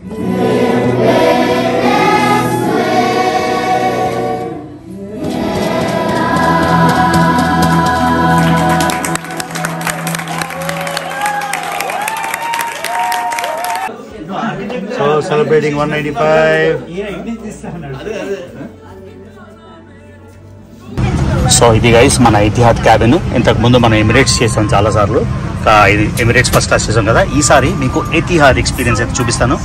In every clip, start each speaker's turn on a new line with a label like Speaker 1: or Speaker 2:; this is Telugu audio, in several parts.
Speaker 1: So celebrating 195. సో ఇది గైస్ మన ఇతిహాద్ క్యాబిన్. ఇంతకు ముందు మనం ఎమిరేట్స్ చేసాం చాలా సార్లు. ఇది ఎమిరేట్స్ ఫస్ట్ క్లాస్ చేసాం కదా, ఈసారి మీకు ఇతిహాద్ ఎక్స్పీరియన్స్ అయితే చూపిస్తాను.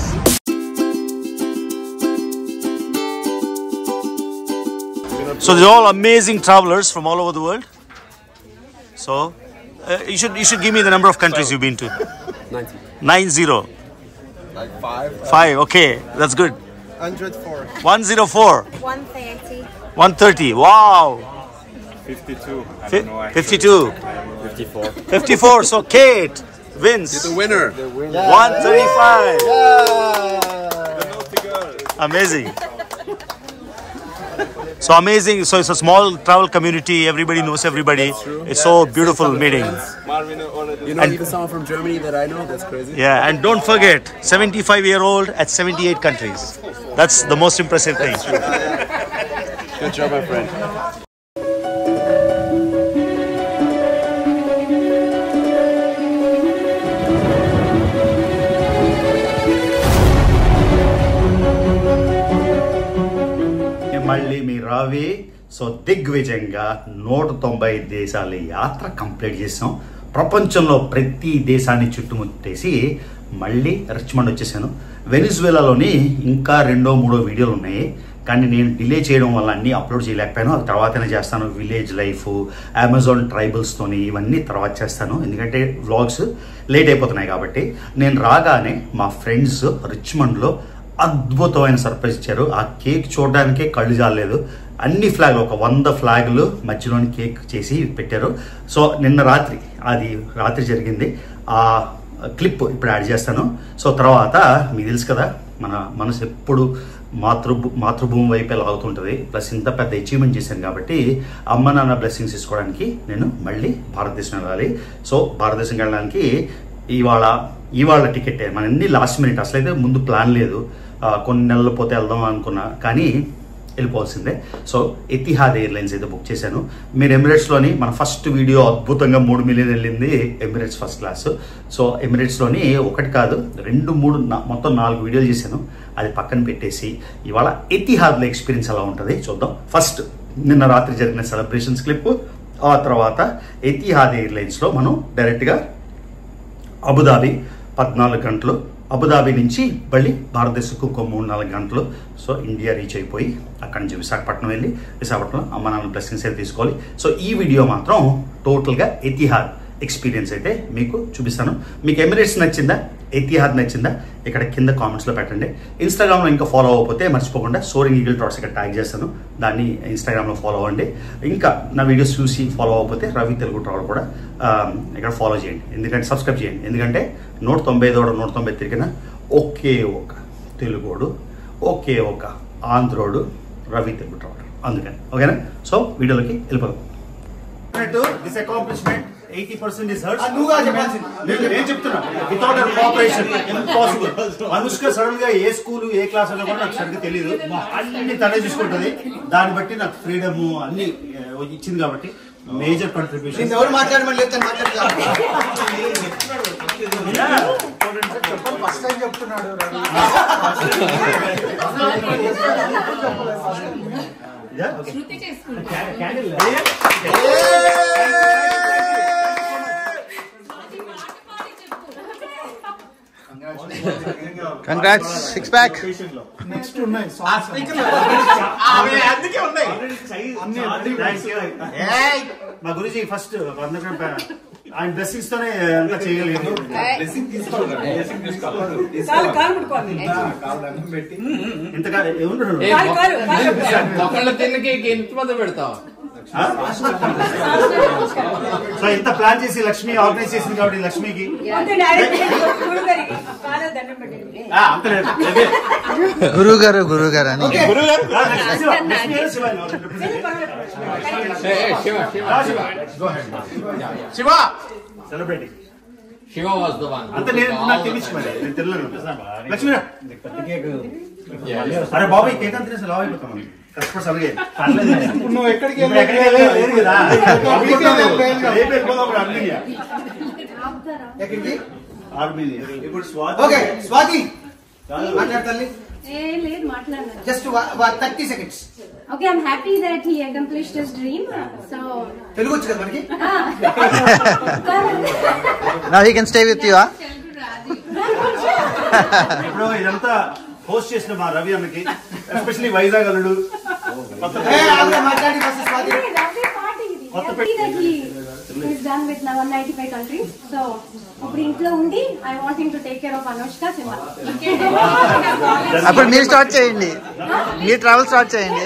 Speaker 1: So they're all amazing travelers from all over the world. So you should give me the number of countries you've been to. 90.
Speaker 2: Like
Speaker 1: 5. Okay, that's good.
Speaker 2: 104.
Speaker 1: 104.
Speaker 3: 130.
Speaker 1: 130. Wow.
Speaker 2: 52.
Speaker 1: 52.
Speaker 2: 54.
Speaker 1: 54. So Kate wins.
Speaker 2: You're the winner.
Speaker 1: 135. Amazing. So amazing. So it's a small travel community. Everybody knows everybody. It's so beautiful meeting.
Speaker 2: You know, even someone from Germany that I know. That's crazy.
Speaker 1: Yeah, and don't forget, 75-year-old at 78 countries. That's the most impressive thing.
Speaker 2: Good job, my friend.
Speaker 1: మళ్ళీ మీ రావి. సో దిగ్విజయంగా 190 దేశాల యాత్ర కంప్లీట్ చేసాం. ప్రపంచంలో ప్రతి దేశాన్ని చుట్టుముట్టేసి మళ్ళీ రిచ్మండ్ వచ్చేసాను. వెనిజువేలాలోని ఇంకా 2-3 వీడియోలు ఉన్నాయి, కానీ నేను డిలే చేయడం వల్ల అన్నీ అప్లోడ్ చేయలేకపోయాను. అది తర్వాతనే చేస్తాను. విలేజ్ లైఫ్, అమెజాన్ ట్రైబల్స్తోని ఇవన్నీ తర్వాత చేస్తాను, ఎందుకంటే వ్లాగ్స్ లేట్ అయిపోతున్నాయి కాబట్టి. నేను రాగానే మా ఫ్రెండ్స్ రిచ్మండ్లో అద్భుతమైన సర్ప్రైజ్ ఇచ్చారు. ఆ కేక్ చూడడానికే కళ్ళు జాలేదు. అన్ని ఫ్లాగ్లు, ఒక 100 ఫ్లాగులు మధ్యలోని కేక్ చేసి పెట్టారు. సో నిన్న రాత్రి జరిగింది. ఆ క్లిప్ ఇప్పుడు యాడ్ చేస్తాను. సో తర్వాత మీకు తెలుసు కదా, మన మనసు ఎప్పుడు మాతృభూమి వైపే లాగుతుంటుంది. ప్లస్ ఇంత పెద్ద అచీవ్మెంట్ చేశాను కాబట్టి అమ్మ నాన్న బ్లెస్సింగ్స్ తీసుకోవడానికి నేను మళ్ళీ భారతదేశం వెళ్ళాలి. సో భారతదేశం వెళ్ళడానికి ఇవాళ టికెట్ మన అన్ని లాస్ట్ మినిట్. అసలైతే ముందు ప్లాన్ లేదు, కొన్ని నెలలు పోతే వెళ్దాం అనుకున్నా, కానీ వెళ్ళిపోవాల్సిందే. సో ఎతిహాద్ ఎయిర్లైన్స్ అయితే బుక్ చేశాను. మీరు ఎమిరేట్స్లోని మన ఫస్ట్ వీడియో అద్భుతంగా 3 మిలియన్ వెళ్ళింది ఎమిరేట్స్ ఫస్ట్ క్లాస్. సో ఎమిరేట్స్లోని 1 కాదు 2, 3 మొత్తం 4 వీడియోలు చేశాను. అది పక్కన పెట్టేసి ఇవాళ ఎతిహాద్లో ఎక్స్పీరియన్స్ ఎలా ఉంటుంది చూద్దాం. ఫస్ట్ నిన్న రాత్రి జరిగిన సెలబ్రేషన్స్ క్లిప్, ఆ తర్వాత ఎతిహాద్ ఎయిర్లైన్స్లో మనం డైరెక్ట్గా అబుదాబి 14 గంటలు, అబుదాబి నుంచి మళ్ళీ భారతదేశంకు ఇంకో 3-4 గంటలు. సో ఇండియా రీచ్ అయిపోయి అక్కడి నుంచి విశాఖపట్నం వెళ్ళి విశాఖపట్నం అమ్మ నాన్న బ్లెస్సింగ్స్ అయితే తీసుకోవాలి. సో ఈ వీడియో మాత్రం టోటల్గా ఎతిహాద్ ఎక్స్పీరియన్స్ అయితే మీకు చూపిస్తాను. మీకు ఎమిరేట్స్ నచ్చిందా, ఎతిహాద్ నచ్చిందా, ఇక్కడ కింద కామెంట్స్లో పెట్టండి. ఇన్స్టాగ్రామ్లో ఇంకా ఫాలో అవ్వకపోతే మర్చిపోకుండా సోరింగ్ ఈగిల్ టాట్స్ ఇక్కడ ట్యాగ్ చేస్తాను, దాన్ని ఇన్స్టాగ్రామ్లో ఫాలో అవ్వండి. ఇంకా నా వీడియోస్ చూసి ఫాలో అవ్వకపోతే రవి తెలుగు ట్రావెల్ కూడా ఇక్కడ ఫాలో చేయండి, ఎందుకంటే సబ్స్క్రైబ్ చేయండి. ఎందుకంటే 190 తిరిగిన ఒకే ఒక తెలుగోడు, ఒకే ఒక ఆంధ్రోడు రవి తెలుగు ట్రావెల్. అందుకని ఓకేనా. సో వీడియోలోకి వెళ్ళిపోదాం. This accomplishment 80% is hers. నేను చెప్తున్నా, without hour cooperation impossible. Anushka sudden గా ఏ స్కూల్ ఏ క్లాస్ అన్నా కూడా నాకు సరిగ్గా తెలియదు, అన్ని తనే చూసుకుంటది. దాన్ని బట్టి నాకు ఫ్రీడమ్ అన్ని ఇచ్చింది కాబట్టి మేజర్ కంట్రిబ్యూషన్. ఎవరు మాట్లాడమని లేదు చెప్తున్నాడు.
Speaker 4: Congrats, 6 pack.
Speaker 1: నెక్స్ట్ ఉన్నాయి మా గురించి ఫస్ట్ ఆయన బ్లెస్సింగ్స్ తోనే అంతా చేయగలిగింది. ఇంతగా
Speaker 4: పెడతావు.
Speaker 1: సో ఇంత ప్లాన్ చేసి లక్ష్మి ఆర్గనైజ్ చేసింది కాబట్టి లక్ష్మికి
Speaker 4: గురుగారు అని
Speaker 1: Shiva celebrating
Speaker 4: Shiva was the one.
Speaker 1: అంత నేను నాకు తెలిసి మరి నేను తెలియను లక్ష్మీ అరే బాబు ఈ కేక్ అంత తినేసి లావ్ అయిపోతాం కష్టపడి సరిగే
Speaker 3: నువ్వు ఎక్కడికి
Speaker 1: ఇప్పుడు
Speaker 3: స్వాతి మాట్లాడతాను
Speaker 5: లేదు మాట్లాడలేదు
Speaker 3: just 30 seconds.
Speaker 5: Okay, I'm happy that he accomplished his dream. So
Speaker 3: Telugu వచ్చు కదా మనకి.
Speaker 4: Now he can stay with you, huh?
Speaker 1: ఇప్పుడు ఇదంతా హోస్ట్ చేసిన మా రవి అన్నకి ఎస్పెషల్లీ వైజాగ్ అల్లుడు
Speaker 3: మాట్లాడి first Swathi
Speaker 5: happy that he is done with 195 countries. So ఇప్పుడు ఇంట్లో ఉండి I want him to take care of Anushka Simha.
Speaker 4: అప్పుడు మీరు స్టార్ట్ చేయండి, మీరు ట్రావెల్ స్టార్ట్ చేయండి.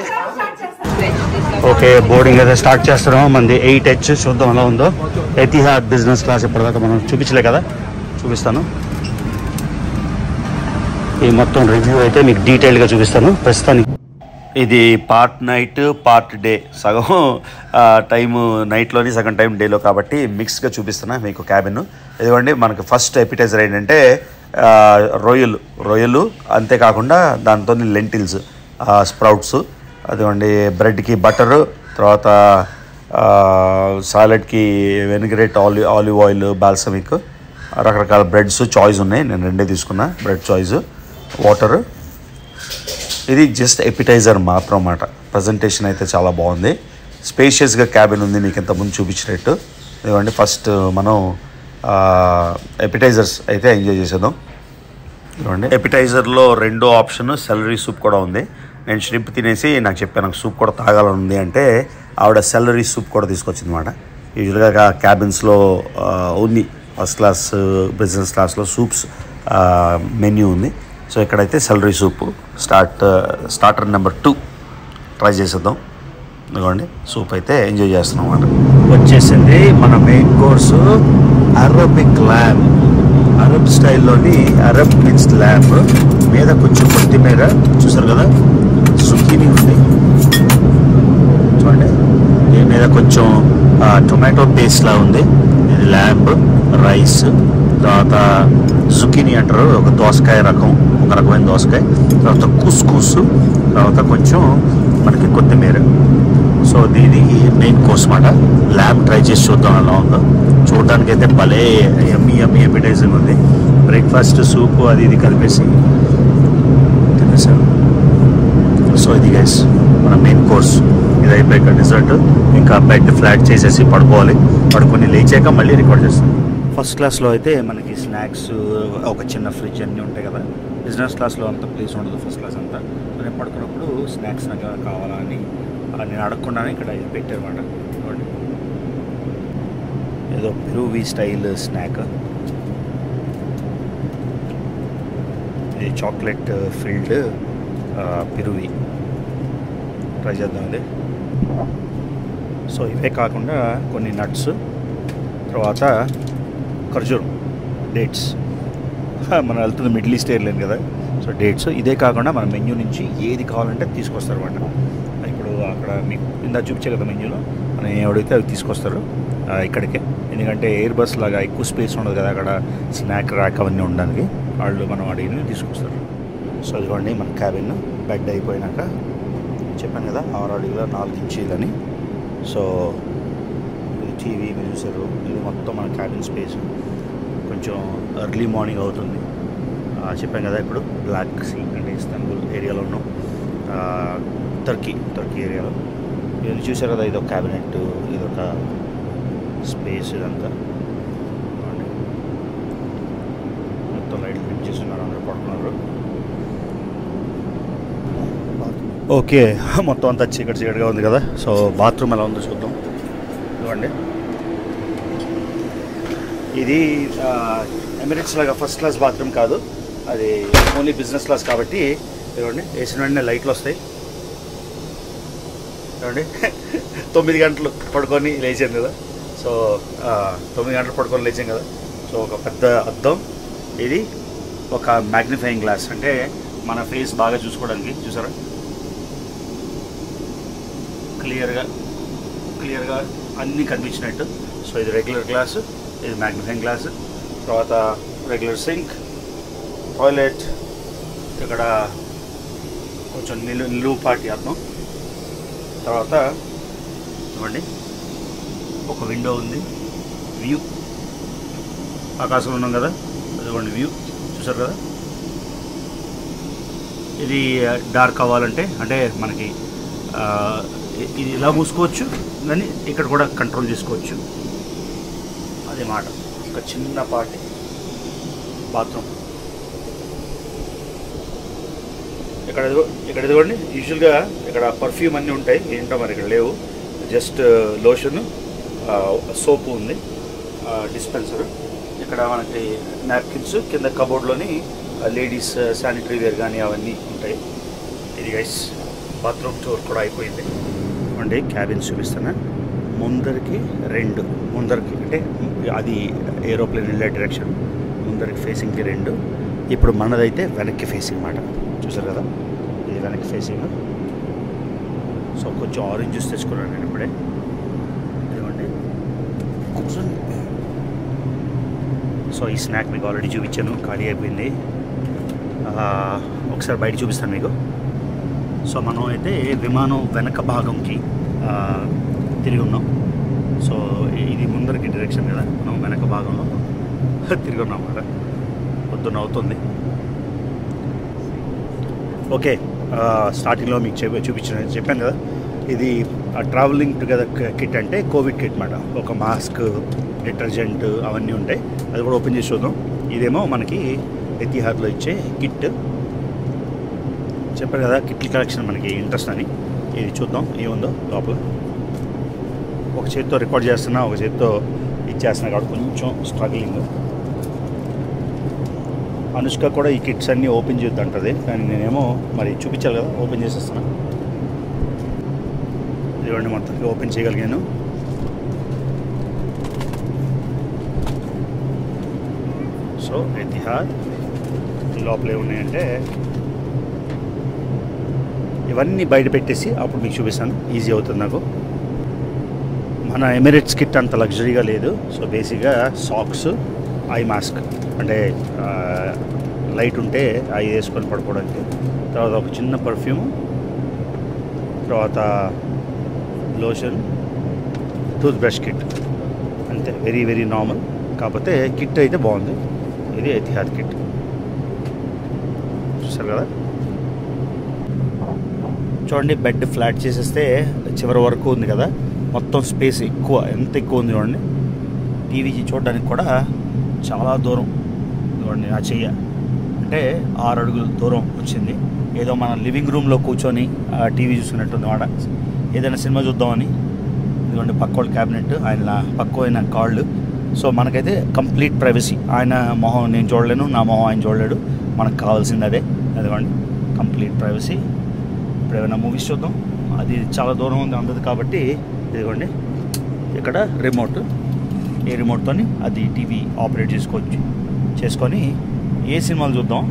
Speaker 1: ఓకే బోర్డింగ్ అయితే స్టార్ట్ చేస్తున్నాం. మనది 8H చూద్దాం ఎలా ఉందో. ఎతిహాద్ బిజినెస్ క్లాస్ ఇప్పటిదాకా మనం చూపించలే కదా, చూపిస్తాను. ఈ మొత్తం రివ్యూ అయితే మీకు డీటెయిల్గా చూపిస్తాను. ప్రస్తుతానికి ఇది పార్ట్ నైట్ పార్ట్ డే, సగం టైము నైట్లోని సగం టైం డేలో కాబట్టి మిక్స్గా చూపిస్తున్నా మీకు క్యాబిన్. ఇదిగోండి మనకు ఫస్ట్ ఎపిటైజర్ ఏంటంటే రొయ్యలు అంతేకాకుండా దాంతో లెంటిల్స్, స్ప్రౌట్స్, అదిగోండి బ్రెడ్కి బటరు, తర్వాత సాలెడ్కి వెనిగరేట్ ఆలివ్ ఆయిల్, బాల్సమిక్, రకరకాల బ్రెడ్స్ చాయిస్ ఉన్నాయి. నేను రెండే తీసుకున్నా, బ్రెడ్ చాయిస్, వాటర్. ఇది జస్ట్ ఎపిటైజర్ మాత్రం అన్నమాట. ప్రజెంటేషన్ అయితే చాలా బాగుంది, స్పేషియస్గా క్యాబిన్ ఉంది మీకు ఇంతకుముందు చూపించినట్టు. ఇదిగోండి ఫస్ట్ మనం ఎపిటైజర్స్ అయితే ఎంజాయ్ చేసేద్దాం. ఇదిగోండి ఎపిటైజర్లో రెండో ఆప్షన్ సెలరీ సూప్ కూడా ఉంది. నేను ష్రింప్ తినేసి నాకు చెప్పాను నాకు సూప్ కూడా తాగాలని ఉంది అంటే ఆవిడ సెలరీ సూప్ కూడా తీసుకొచ్చింది అన్నమాట. యూజువల్గా క్యాబిన్స్లో ఉంది, ఫస్ట్ క్లాస్ బిజినెస్ క్లాస్లో సూప్స్ మెన్యూ ఉంది. సో ఇక్కడైతే celery soup starter number 2 try చేసేద్దాం. ఇదిగోండి సూప్ అయితే ఎంజాయ్ చేస్తున్నాం అన్నమాట. వచ్చేసింది మన main course, Arabic lamb. Arab స్టైల్లోని అరబ్ మిక్స్డ్ ల్యాంబ్ మీద కొంచెం కొత్తిమీర, చూసారు కదా, జుకీనీ ఉంది చూడండి, దీని మీద కొంచెం టొమాటో పేస్ట్ లా ఉంది. ఇది ల్యాంబ్, రైస్, తర్వాత జుకీనీ అంటారు, ఒక దోసకాయ రకం, ఒక రకమైన దోసకాయ, తర్వాత కుస్కుస్, తర్వాత కొంచెం మనకి కొత్తిమీర. సో దీని మెయిన్ కోర్స్ మాట. ల్యాంబ్ ట్రై చేసి చూద్దాం ఎలా ఉందో. చూడడానికి అయితే భలే ఎమ్మీ ఎపిటైజింగ్ ఉంది. బ్రేక్ఫాస్ట్ సూప్ అది ఇది కలిపేసి తినేసాను. సో ఇది గైస్ మన మెయిన్ కోర్స్. ఇది అయిపోయాక డిజర్ట్, ఇంకా బెడ్ ఫ్లాట్ చేసేసి పడుకొని లేచాక మళ్ళీ రికార్డ్ చేస్తాను. ఫస్ట్ క్లాస్లో అయితే మనకి స్నాక్స్, ఒక చిన్న ఫ్రిడ్జ్ అన్నీ ఉంటాయి కదా. బిజినెస్ క్లాస్లో అంత ప్లేస్ ఉండదు, ఫస్ట్ క్లాస్ అంతా. నేను పడుకున్నప్పుడు స్నాక్స్ నాకు కావాలా అని నేను అడగకుండానే ఇక్కడ పెట్టారన్నమాట. చూడండి ఏదో పెరువి స్టైల్ స్నాక్, ఇది చాక్లెట్ ఫిల్డ్ పెరువి. ట్రై చేద్దాం ఇది. సో ఇవే కాకుండా కొన్ని నట్స్, తర్వాత ఖర్జూరం, డేట్స్. మనం వెళ్తుంది మిడిల్ ఈస్ట్ ఎయిర్లైన్ కదా, సో డేట్స్. ఇదే కాకుండా మన మెన్యూ నుంచి ఏది కావాలంటే తీసుకొస్తారు అన్నమాట. ఇప్పుడు అక్కడ మీకు ఇందా చూపించే కదా మెన్యూలో, మనం ఏవడితే అవి తీసుకొస్తారు ఇక్కడికే. ఎందుకంటే ఎయిర్ బస్ లాగా ఎక్కువ స్పేస్ ఉండదు కదా అక్కడ, స్నాక్ ర్యాక్ అవన్నీ ఉండడానికి. వాళ్ళు మనం అడిగినవి తీసుకొస్తారు. సో ఇదిగోండి మన క్యాబిన్. బెడ్ అయిపోయినాక చెప్పాను కదా 6 అడుగుల 4 ఇంచీలని. సో ఇది టీవీ మీరు చూసారు. ఇది మొత్తం మన క్యాబిన్ స్పేస్. కొంచెం ఎర్లీ మార్నింగ్ అవుతుంది. చెప్పాను కదా ఇప్పుడు బ్లాక్ సీ అంటే ఇస్తాన్బుల్ ఏరియాలో ఉన్నాం, టర్కీ ఏరియాలో. ఇది చూసారు కదా, ఇదొక క్యాబినెట్, ఇదొక స్పేస్, ఇదంతా మొత్తం లైట్లు ఫిట్ చేస్తున్నారు, అందరూ పడుతున్నారు. ఓకే మొత్తం అంతా చీకటిగా ఉంది కదా. సో బాత్రూమ్ ఎలా ఉందో చూద్దాం. ఇవ్వండి, ఇది ఎమిరేట్స్ లాగా ఫస్ట్ క్లాస్ బాత్రూమ్ కాదు, అది ఓన్లీ బిజినెస్ క్లాస్ కాబట్టి. ఇవ్వండి వేసిన వెంటనే లైట్లు వస్తాయి. ఇవ్వండి 9 గంటలు పడుకొని లేచాను కదా. సో 9 గంటలు పడుకొని లేచాం కదా. సో ఒక పెద్ద అద్దం, ఇది ఒక మ్యాగ్నిఫైయింగ్ గ్లాస్, అంటే మన ఫేస్ బాగా చూసుకోవడానికి. చూసారా, క్లియర్గా అన్నీ కనిపించినట్టు. సో ఇది రెగ్యులర్ గ్లాసు, ఇది మ్యాగ్నిఫైయింగ్ గ్లాసు. తర్వాత రెగ్యులర్ సింక్, టాయిలెట్, ఇక్కడ కొంచెం నిలువుపాటి అర్థం. తర్వాత చూడండి ఒక విండో ఉంది, వ్యూ ఆకాశంలో ఉన్నాం కదా, అదిగోండి వ్యూ చూసారు కదా. ఇది డార్క్ అవ్వాలంటే అంటే మనకి ఇది ఇలా మూసుకోవచ్చు, కానీ ఇక్కడ కూడా కంట్రోల్ చేసుకోవచ్చు. అదే మాట. ఒక చిన్నపాటి బాత్రూమ్ ఇక్కడ ఇదిగోండి. యూజువల్గా ఇక్కడ పర్ఫ్యూమ్ అన్నీ ఉంటాయి, ఏంటో మరి ఇక్కడ లేవు. జస్ట్ లోషన్, సోపు ఉంది, డిస్పెన్సర్. ఇక్కడ మనకి నాప్కిన్స్, కింద కబోర్డ్లోని లేడీస్ శానిటరీ వేర్ కానీ అవన్నీ ఉంటాయి. ఇది గైస్ బాత్రూమ్ టూర్ కూడా అయిపోయింది. అండి క్యాబిన్స్ చూపిస్తాను. ముందరికి 2, ముందరికి అంటే అది ఏరోప్లేన్ వెళ్ళే డైరెక్షన్, ముందరికి ఫేసింగ్కి 2. ఇప్పుడు మనదైతే వెనక్కి ఫేసింగ్ మాట. చూసారు కదా, ఇది వెనక్కి ఫేసింగ్. సో కొంచెం ఆరెంజ్ జ్యూస్ తెచ్చుకున్నాను నేను ఇప్పుడే. ఇదిగోండి కూర్చొని. సో ఈ స్నాక్ మీకు ఆల్రెడీ చూపించాను, ఖాళీ అయిపోయింది. ఒకసారి బయట చూపిస్తాను మీకు. సో మనం అయితే విమానం వెనక భాగంకి తిరిగి ఉన్నాం. సో ఇది ముందరికి డైరెక్షన్ కదా, మనం వెనక భాగంలో తిరిగి ఉన్నాం అన్నమాట. పొద్దున్న అవుతుంది. ఓకే, స్టార్టింగ్లో మీకు చెప్పాను కదా, ఇది ట్రావెలింగ్ టుగెదర్ కిట్ అంటే కోవిడ్ కిట్ అన్నమాట. ఒక మాస్క్, డిటర్జెంట్ అవన్నీ ఉంటాయి. అది కూడా ఓపెన్ చేసి చూద్దాం. ఇదేమో మనకి ఎతిహాద్లో ఇచ్చే కిట్. చెప్పారు కదా కిట్ల కలెక్షన్ మనకి ఇంట్రెస్ట్ అని. ఇది చూద్దాం ఏముందో లోపల. ఒక చేతితో రికార్డ్ చేస్తున్నా, ఒక చేతితో ఇచ్చేస్తున్నా కాబట్టి కొంచెం స్ట్రగ్లింగ్. అనుష్క కూడా ఈ కిట్స్ అన్నీ ఓపెన్ చేయొద్దంటది, కానీ నేనేమో మరి చూపించాలి కదా, ఓపెన్ చేసేస్తున్నా. ఇదిగోండి మొత్తానికి ఓపెన్ చేయగలిగాను. సో ఎతిహాద్ లోపల ఏమున్నాయంటే ఇవన్నీ బయట పెట్టేసి అప్పుడు మీకు చూపిస్తాను, ఈజీ అవుతుంది నాకు. మన ఎమిరేట్స్ కిట్ అంత లగ్జరీగా లేదు. సో బేసిక్గా సాక్స్, ఐ మాస్క్ అంటే లైట్ ఉంటే ఐ వేసుకొని పడుకోవడానికి, తర్వాత ఒక చిన్న పర్ఫ్యూమ్, తర్వాత లోషన్, టూత్ బ్రష్ కిట్, అంతే. Very very normal. కాకపోతే కిట్ అయితే బాగుంది. ఇది ఎతిహాద్ కిట్ చూసారు కదా. చూడండి బెడ్ ఫ్లాట్ చేసేస్తే చివరి వరకు ఉంది కదా, మొత్తం స్పేస్ ఎక్కువ, ఎంత ఎక్కువ ఉంది చూడండి. టీవీ చూడడానికి కూడా చాలా దూరం చూడండి. ఆ చెయ్య అంటే 6 అడుగుల దూరం వచ్చింది. ఏదో మన లివింగ్ రూమ్లో కూర్చొని టీవీ చూసుకున్నట్టుంది మాట. ఏదైనా సినిమా చూద్దామని. ఇదిగోండి పక్క వాళ్ళ క్యాబినెట్, ఆయన పక్క ఆయన కాళ్ళు. సో మనకైతే కంప్లీట్ ప్రైవసీ. ఆయన మొహం నేను చూడలేను, నా మొహం ఆయన చూడలేడు. మనకు కావాల్సింది అదే. అదిగోండి కంప్లీట్ ప్రైవసీ. ఇప్పుడు ఏమైనా మూవీస్ చూద్దాం, అది చాలా దూరం ఉంది అందదు కాబట్టి. ఇదిగోండి ఇక్కడ రిమోట్, ఏ రిమోట్తో అది టీవీ ఆపరేట్ చేసుకొని ఏ సినిమాలు చూద్దాం.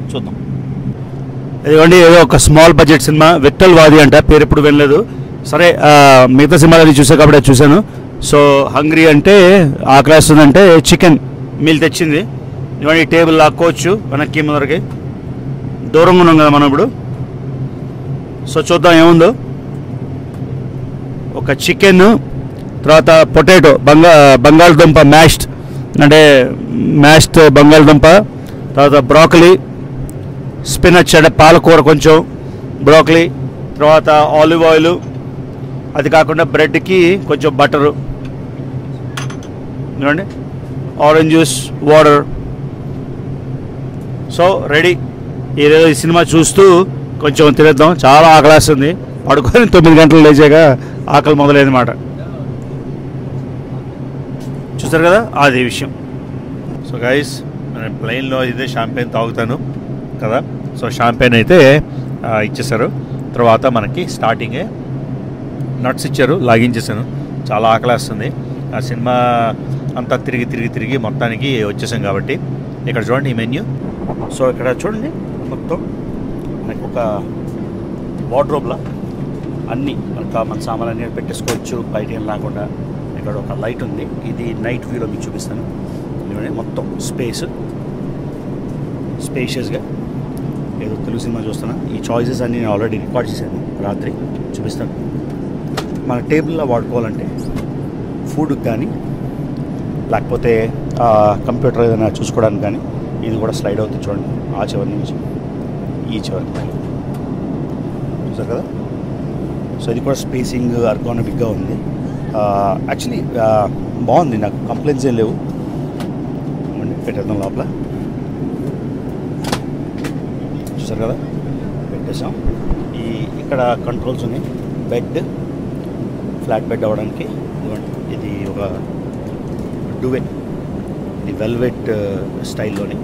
Speaker 1: ఇదిగోండి ఏదో ఒక స్మాల్ బడ్జెట్ సినిమా, విఠల్ వాది అంట, పేరు ఎప్పుడు వినలేదు. సరే మిగతా సినిమాలు చూసా కాబట్టి అది చూశాను. సో హంగ్రీ అంటే ఆకలేస్తుందంటే చికెన్ మీల్ తెచ్చింది. ఇవన్నీ టేబుల్ లాక్కోవచ్చు వెనక్కి ముందరికి. దూరంగా ఉన్నాం కదా మనం ఇప్పుడు. సో చూద్దాం ఏముందో. ఒక చికెన్, తర్వాత పొటాటో, బంగాళదుంప మ్యాష్డ్ అంటే మ్యాష్డ్ బంగాళదుంప, తర్వాత బ్రోకలీ, స్పినచ్ అంటే పాలకూర, కొంచెం బ్రోకలీ, తర్వాత ఆలివ్ ఆయిల్, అది కాకుండా బ్రెడ్కి కొంచెం బటరు, చూడండి orange juice, water. So ready. ఈరోజు ఈ సినిమా చూస్తూ కొంచెం తినేద్దాం. చాలా ఆకలేస్తుంది. పడుకొని 9 గంటలు లేచాక ఆకలి మొదలైందన్నమాట. చూస్తారు కదా అది విషయం. సో గైస్ నేను ప్లెయిన్లో అయితే షాంపెయిన్ తాగుతాను కదా. సో షాంపెయిన్ అయితే ఇచ్చేసారు. తర్వాత మనకి స్టార్టింగే నట్స్ ఇచ్చారు, లాగించేసాను. చాలా ఆకలేస్తుంది. ఆ సినిమా అంతా తిరిగి మొత్తానికి వచ్చేసాం కాబట్టి. ఇక్కడ చూడండి ఈ మెన్యూ. సో ఇక్కడ చూడండి మొత్తం మనకు ఒక వార్డ్రోబ్లా అన్నీ మన సామాన్లు అన్నీ పెట్టేసుకోవచ్చు బయట ఏం లేకుండా. ఇక్కడ ఒక లైట్ ఉంది, ఇది నైట్ వ్యూలో మీకు చూపిస్తాను. ఇదిగోండి మొత్తం స్పేషియస్గా ఏదో తెలుగు సినిమా చూస్తున్నా. ఈ చాయిసెస్ అన్నీ నేను ఆల్రెడీ రికార్డ్ చేశాను, రాత్రి చూపిస్తాను. మన టేబుల్లో వాడుకోవాలంటే ఫుడ్కి కానీ లేకపోతే కంప్యూటర్ ఏదైనా చూసుకోవడానికి కానీ ఇది కూడా స్లైడ్ అవుతుంది చూడండి. ఆ చివరి నుంచి ఈ చివరి చూసారు కదా. సో ఇది కూడా స్పేసింగ్ అర్గానమిక్గా ఉంది. యాక్చువల్లీ బాగుంది, నాకు కంప్లైంట్స్ ఏం లేవు. పెట్టేద్దాం లోపల, చూసారు కదా, పెట్టేసాం. ఇక్కడ కంట్రోల్స్ ఉన్నాయి. బెడ్ ఫ్లాట్ బెడ్ అవ్వడానికి ఇది ఒక డువెట్, ఇది వెల్వెట్ స్టైల్లోని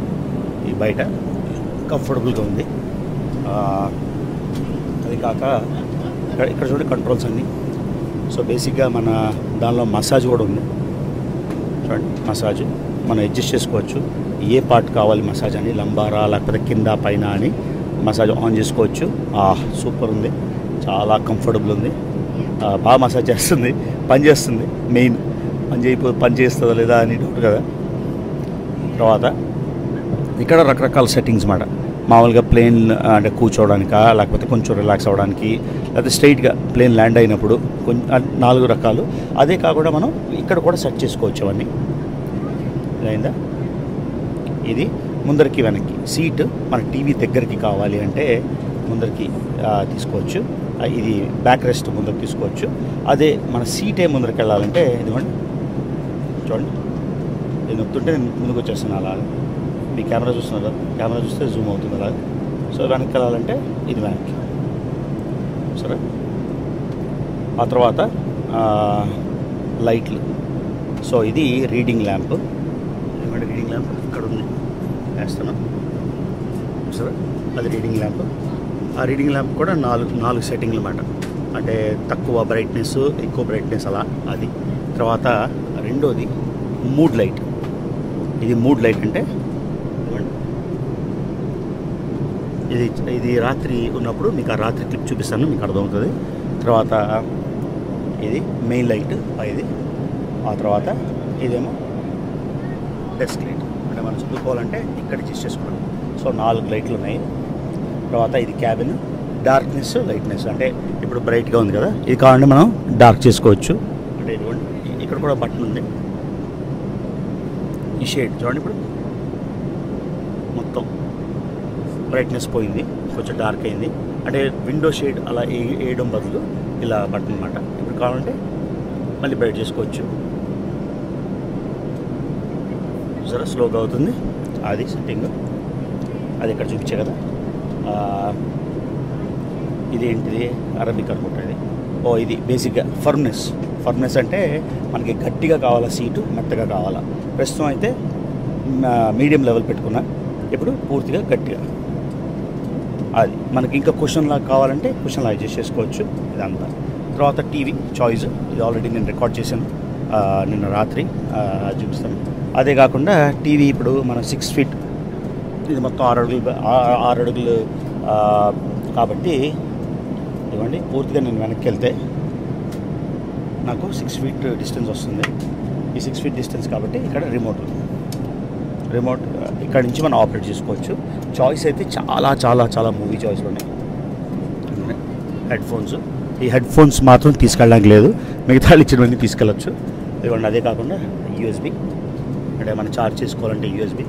Speaker 1: ఈ బయట కంఫర్టబుల్గా ఉంది. అది కాక ఇక్కడ చూడండి కంట్రోల్స్ అన్నీ. సో బేసిక్గా మన దానిలో మసాజ్ కూడా ఉంది చూడండి. మసాజ్ మనం అడ్జస్ట్ చేసుకోవచ్చు, ఏ పార్ట్ కావాలి మసాజ్ అని, లంబారా లేకపోతే కింద పైన అని మసాజ్ ఆన్ చేసుకోవచ్చు. సూపర్ ఉంది, చాలా కంఫర్టబుల్ ఉంది, బాగా మసాజ్ చేస్తుంది, పని చేస్తుంది. మెయిన్ పని చేస్తుందా లేదా అని డౌట్ కదా. తర్వాత ఇక్కడ రకరకాల సెట్టింగ్స్ మాట, మామూలుగా ప్లేన్ అంటే కూర్చోవడానికా లేకపోతే కొంచెం రిలాక్స్ అవ్వడానికి లేకపోతే స్ట్రైట్గా ప్లేన్ ల్యాండ్ అయినప్పుడు కొంచెం 4 రకాలు. అదే కాకుండా మనం ఇక్కడ కూడా సెట్ చేసుకోవచ్చు అవన్నీ. అయిందా. ఇది ముందరికి వెనక్కి సీట్, మన టీవీ దగ్గరికి కావాలి అంటే ముందరికి తీసుకోవచ్చు. ఇది బ్యాక్ రెస్ట్ ముందరికి తీసుకోవచ్చు. అదే మన సీటే ముందరికి వెళ్ళాలంటే ఇదిగోండి చూడండి, ఇది నొత్తుంటే నేను ముందుకు వచ్చేస్తాను. అలా మీ కెమెరా చూస్తున్నారు, కెమెరా చూస్తే జూమ్ అవుతుంది అలా. సో వెనక్కి వెళ్ళాలంటే ఇది వెనక్కి, సరే. ఆ తర్వాత లైట్లు. సో ఇది రీడింగ్ ల్యాంప్, రీడింగ్ ల్యాంప్ ఇక్కడ ఉంది, వేస్తాను సరే. అది రీడింగ్ ల్యాంప్. ఆ రీడింగ్ ల్యాంప్ కూడా 4 సెట్టింగ్లు అన్నమాట. అంటే తక్కువ బ్రైట్నెస్, ఎక్కువ బ్రైట్నెస్ అలా అది. తర్వాత రెండోది మూడ్ లైట్. ఇది మూడ్ లైట్ అంటే ఇది రాత్రి ఉన్నప్పుడు మీకు ఆ రాత్రి క్లిప్ చూపిస్తాను, మీకు అర్థమవుతుంది. తర్వాత ఇది మెయిన్ లైట్ ఇది. ఆ తర్వాత ఇదేమో డెస్క్ లైట్, అంటే మనం చదువుకోవాలంటే ఇక్కడ అడ్జస్ట్ చేసుకోవాలి. సో 4 లైట్లు ఉన్నాయి. తర్వాత ఇది క్యాబిన్, డార్క్నెస్, లైట్నెస్. అంటే ఇప్పుడు బ్రైట్గా ఉంది కదా, ఇది కావాలంటే మనం డార్క్ చేసుకోవచ్చు. అంటే ఇదిగోండి ఇక్కడ కూడా బటన్ ఉంది. ఈ షేడ్ చూడండి, ఇప్పుడు మొత్తం బ్రైట్నెస్ పోయింది, కొంచెం డార్క్ అయింది. అంటే విండో షేడ్ అలా వేయడం బదులు ఇలా బటన్ అన్నమాట. ఇప్పుడు కావాలంటే మళ్ళీ బ్రైట్ చేసుకోవచ్చు. సరే స్లోగా అవుతుంది అది సెట్టింగ్. అది ఇక్కడ చూపించే కదా. ఇదేంటిది అరబిక్ అనుకుంటా ఇది. ఇది బేసిక్గా ఫర్నెస్ అంటే మనకి గట్టిగా కావాలా సీటు, మెత్తగా కావాలా. ప్రస్తుతం అయితే మీడియం లెవెల్ పెట్టుకున్నా, ఇప్పుడు పూర్తిగా గట్టిగా. అది మనకి ఇంకా కుషన్ లాగా కావాలంటే కుషన్ లాగా అడ్జస్ట్ చేసుకోవచ్చు ఇదంతా. తర్వాత టీవీ చాయిస్, ఇది ఆల్రెడీ నేను రికార్డ్ చేశాను నిన్న రాత్రి, చూపిస్తాను. అదే కాకుండా టీవీ ఇప్పుడు మన 6 ఫీట్, ఇది మొత్తం 6 అడుగులు కాబట్టి ఇవ్వండి. పూర్తిగా నేను వెనక్కి వెళ్తే నాకు 6 ఫీట్ డిస్టెన్స్ వస్తుంది. ఈ 6 ఫీట్ డిస్టెన్స్ కాబట్టి ఇక్కడ రిమోట్ ఇక్కడ నుంచి మనం ఆపరేట్ చేసుకోవచ్చు. చాయిస్ అయితే చాలా చాలా చాలా మూవీ చాయిస్లు ఉన్నాయి. హెడ్ఫోన్స్, ఈ హెడ్ఫోన్స్ మాత్రం తీసుకెళ్ళడానికి లేదు, మిగతా ఇచ్చినవన్నీ తీసుకెళ్ళచ్చు. ఇవ్వండి. అదే కాకుండా యూఎస్బి, అంటే మనం ఛార్జ్ చేసుకోవాలంటే యూఎస్బి.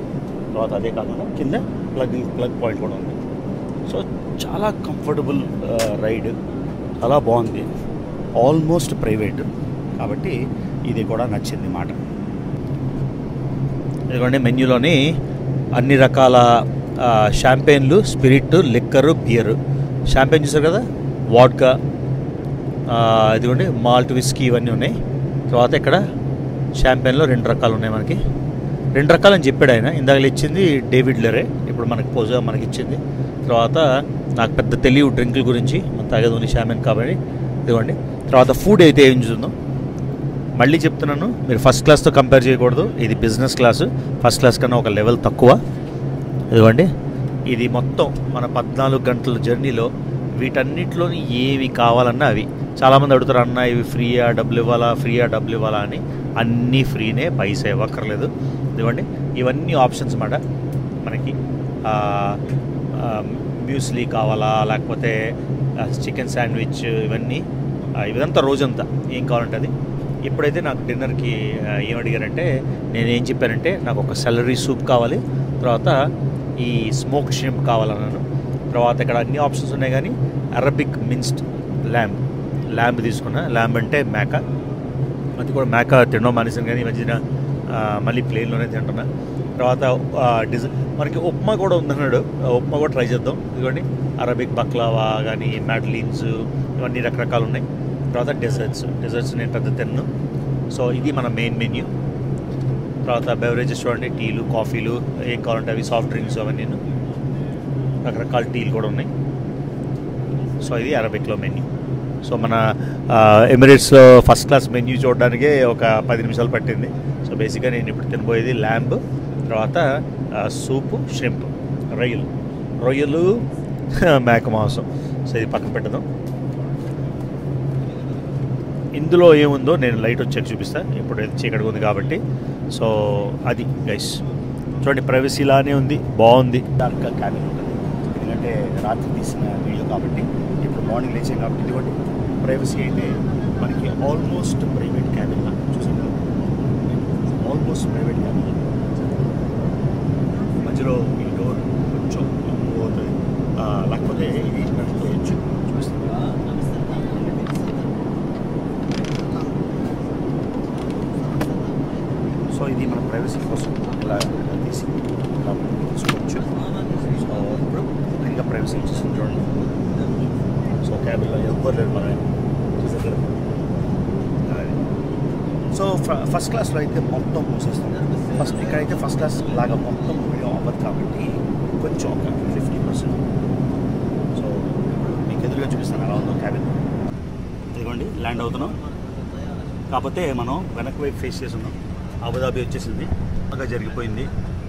Speaker 1: తర్వాత అదే కాకుండా కింద ప్లగ్ పాయింట్ కూడా ఉంది. సో చాలా కంఫర్టబుల్ రైడ్, చాలా బాగుంది, ఆల్మోస్ట్ ప్రైవేట్ కాబట్టి ఇది కూడా నచ్చింది మాట. ఎందుకంటే మెన్యూలోని అన్ని రకాల షాంపెయిన్లు, స్పిరిట్, లిక్కరు, బియర్. షాంపెయిన్ చూసారు కదా, వాడ్కా, ఇదిగోండి మాల్ట్, విస్కీ ఇవన్నీ ఉన్నాయి. తర్వాత ఇక్కడ షాంపెయిన్లో 2 రకాలు ఉన్నాయి మనకి. 2 రకాలు అని చెప్పాడు ఆయన. ఇందాక ఇచ్చింది డేవిడ్ లెరే, ఇప్పుడు మనకి పోజా మనకి ఇచ్చింది. తర్వాత నాకు పెద్ద తెలియదు డ్రింకుల గురించి, మన తాగేది ఓన్లీ షాంపెయిన్ కాబట్టి ఇదిగోండి. తర్వాత ఫుడ్ అయితే ఏం చూద్దాం. మళ్ళీ చెప్తున్నాను, మీరు ఫస్ట్ క్లాస్తో కంపేర్ చేయకూడదు. ఇది బిజినెస్ క్లాసు, ఫస్ట్ క్లాస్ కన్నా ఒక లెవెల్ తక్కువ. ఇదిగోండి, ఇది మొత్తం మన 14 గంటల జర్నీలో వీటన్నిటిలోని ఏవి కావాలన్నా అవి. చాలామంది అడుగుతారు, అన్న ఇవి ఫ్రీయా డబ్బులు ఇవ్వాలా అని. అన్నీ ఫ్రీనే, పైసా ఇవ్వక్కర్లేదు. ఇదిగోండి ఇవన్నీ ఆప్షన్స్ అన్నమాట మనకి. మ్యూస్లీ కావాలా, లేకపోతే చికెన్ శాండ్విచ్, ఇదంతా రోజంతా ఏం కావాలంటే అది. ఇప్పుడైతే నాకు డిన్నర్కి ఏం అడిగారంటే, నేనేం చెప్పానంటే నాకు ఒక సెలరీ సూప్ కావాలి, తర్వాత ఈ స్మోక్ షింప్ కావాలన్నాను. తర్వాత ఇక్కడ అన్ని ఆప్షన్స్ ఉన్నాయి, కానీ అరబిక్ మిన్స్డ్ ల్యాంబ్ తీసుకున్నా. ల్యాంబ్ అంటే మేక. అది కూడా మేక తినడం మానేసాను, కానీ ఈ మధ్యన మళ్ళీ ప్లేన్లోనే తింటున్నా. తర్వాత మనకి ఉప్మా కూడా ఉందన్నాడు, ఉప్మా కూడా ట్రై చేద్దాం. ఇదిగోండి అరబిక్ బక్లావా కానీ మ్యాడ్లీన్స్, ఇవన్నీ రకరకాలు ఉన్నాయి. తర్వాత డెజర్ట్స్ నేను పెద్ద తిన్ను. సో ఇది మన మెయిన్ మెన్యూ. తర్వాత బెవరేజెస్ చూడండి, టీలు, కాఫీలు, ఏం కావాలంటే అవి, సాఫ్ట్ డ్రింక్స్, అవన్నీ రకరకాల టీలు కూడా ఉన్నాయి. సో ఇది అరబిక్లో మెన్యూ. సో మన ఎమిరేట్స్లో ఫస్ట్ క్లాస్ మెన్యూ చూడడానికే ఒక 10 నిమిషాలు పట్టింది. సో బేసిక్గా నేను ఇప్పుడు తినబోయేది ల్యాంబ్, తర్వాత సూపు, షింప్, రొయ్యలు మేక మాంసం. సో ఇది పక్కన పెట్టదాం. ఇందులో ఏముందో నేను లైట్ వచ్చాక చూపిస్తాను, ఇప్పుడు చీకటిగా ఉంది కాబట్టి. సో అది గైస్ చూడండి, ప్రైవసీ లానే ఉంది, బాగుంది. డార్క్గా క్యాబిన్ ఉంటుంది, ఎందుకంటే రాత్రి తీసిన వీడియో కాబట్టి. ఇప్పుడు మార్నింగ్ లేచాం కాబట్టి ఇదిగోండి ప్రైవసీ అయితే మనకి ఆల్మోస్ట్ ప్రైవేట్ క్యాబిన్ లా చూసాను, ఆల్మోస్ట్ ప్రైవేట్ క్యాబిన్. మధ్యలో ఈ డోర్ కొంచెం పోతుంది, లేకపోతే ఇది నడిపోయచ్చు. చూపిస్తాను. సో ఇది మన ప్రైవసీ కోసం ఇలా తీసి తీసుకోవచ్చు. సో ఇప్పుడు ఇంకా ప్రైవసీ వచ్చేసింది చూడండి. సో క్యాబిన్లో ఎవ్వరు లేరు మనం చూసారు. సో ఫస్ట్ క్లాస్లో అయితే మొత్తం మూసేస్తాం. ఇక్కడైతే ఫస్ట్ క్లాస్ లాగా మొత్తం వీడియో అవ్వదు కాబట్టి కొంచెం ఒక 50%. సో మీకు ఎదురుగా చూపిస్తాను ఎలా ఉందో క్యాబిన్. ఇదిగోండి ల్యాండ్ అవుతున్నాం, కాకపోతే మనం వెనక వైపు ఫేస్ చేసి ఉన్నాం. అబుదాబి వచ్చేసింది, బాగా జరిగిపోయింది.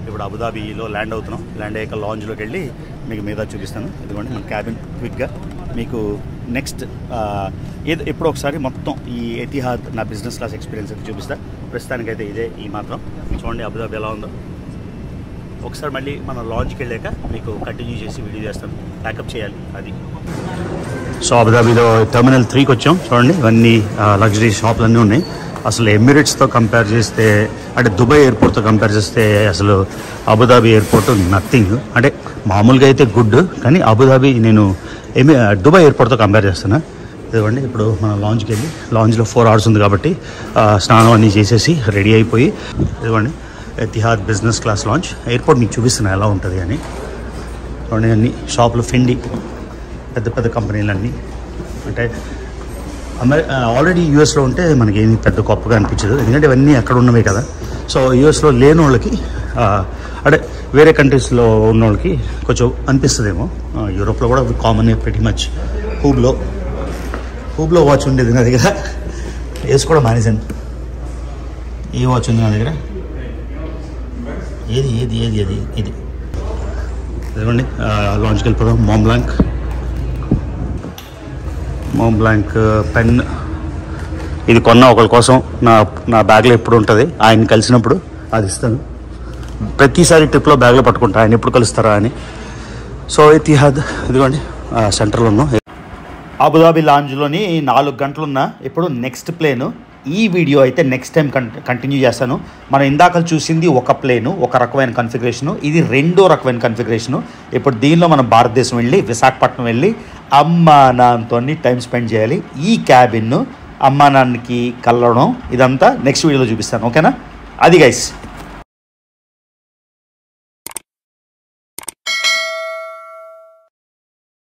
Speaker 1: ఇప్పుడు అబుదాబిలో ల్యాండ్ అవుతున్నాం. ల్యాండ్ అయ్యాక లాంజ్లోకి వెళ్ళి మీకు మీద చూపిస్తాను. ఇదిగోండి మన క్యాబిన్. క్విక్గా మీకు నెక్స్ట్ ఎప్పుడో ఒకసారి మొత్తం ఈ ఎతిహాద్ నా బిజినెస్ క్లాస్ ఎక్స్పీరియన్స్ అయితే చూపిస్తాను. ప్రస్తుతానికైతే ఇదే ఈ మాత్రం. చూడండి అబుదాబి ఎలా ఉందో. ఒకసారి మళ్ళీ మనం లాంజ్కి వెళ్ళాక మీకు కంటిన్యూ చేసి వీడియో చేస్తాను. ప్యాకప్ చేయాలి అది. సో అబుదాబిలో టెర్మినల్ 3కి వచ్చాం. చూడండి ఇవన్నీ లగ్జరీ షాపులు అన్నీ ఉన్నాయి. అసలు ఎమిరేట్స్తో కంపేర్ చేస్తే, అంటే దుబాయ్ ఎయిర్పోర్ట్తో కంపేర్ చేస్తే అసలు అబుదాబి ఎయిర్పోర్ట్ నథింగ్. అంటే మామూలుగా అయితే గుడ్, కానీ అబుదాబి నేను దుబాయ్ ఎయిర్పోర్ట్తో కంపేర్ చేస్తున్నా. ఇదిగోండి ఇప్పుడు మనం లాంజ్కి వెళ్ళి, లాంజ్లో 4 hours ఉంది కాబట్టి స్నానం అన్నీ చేసేసి రెడీ అయిపోయి, ఇదిగోండి Etihad business class launch. Airport మీకు చూపిస్తున్నా ఎలా ఉంటుంది అని. చూడండి అన్ని షాపులు, ఫిండి, పెద్ద పెద్ద కంపెనీలన్నీ. అంటే ఆల్రెడీ యూఎస్లో ఉంటే మనకి ఏమి పెద్ద గొప్పగా అనిపించదు, ఎందుకంటే ఇవన్నీ అక్కడ ఉన్నవే కదా. సో యూఎస్లో లేని వాళ్ళకి, అంటే వేరే కంట్రీస్లో ఉన్న వాళ్ళకి కొంచెం అనిపిస్తుందేమో. యూరోప్లో కూడా కామన్ ప్రతి మచ్. హూబ్లో వాచ్ ఉండేది నా దగ్గర, వేసుకోవడం మానేసాను. ఏ వాచ్ ఉంది నా దగ్గర? ఏది ఇది ఇదిగోండి. లాంచ్కి వెళ్ళిపోదాం. మోంబ్లాంక్ పెన్. ఇది కొన్న ఒకరి కోసం, నా బ్యాగ్లో ఎప్పుడు ఉంటుంది. ఆయన కలిసినప్పుడు అది ఇస్తాను. ప్రతిసారి ట్రిప్లో బ్యాగ్లో పట్టుకుంటా, ఆయన ఎప్పుడు కలుస్తారా అని. సో ఎతిహాద్ ఇదిగోండి సెంటర్లో ఉన్నాం. అబుదాబి లాంజ్లోని 4 గంటలున్నా. ఇప్పుడు నెక్స్ట్ ప్లేను. ఈ వీడియో అయితే నెక్స్ట్ టైం కంటిన్యూ చేస్తాను. మనం ఇందాక చూసింది ఒక ప్లేను, ఒక రకమైన కన్ఫిగరేషను. ఇది 2వ రకమైన కన్ఫిగరేషను. ఇప్పుడు దీనిలో మనం భారతదేశం వెళ్ళి, విశాఖపట్నం వెళ్ళి అమ్మా నాన్నతో టైం స్పెండ్ చేయాలి. ఈ క్యాబిన్ అమ్మా నాన్నకి కలవడం, ఇదంతా నెక్స్ట్ వీడియోలో చూపిస్తాను. ఓకేనా? అది గైస్.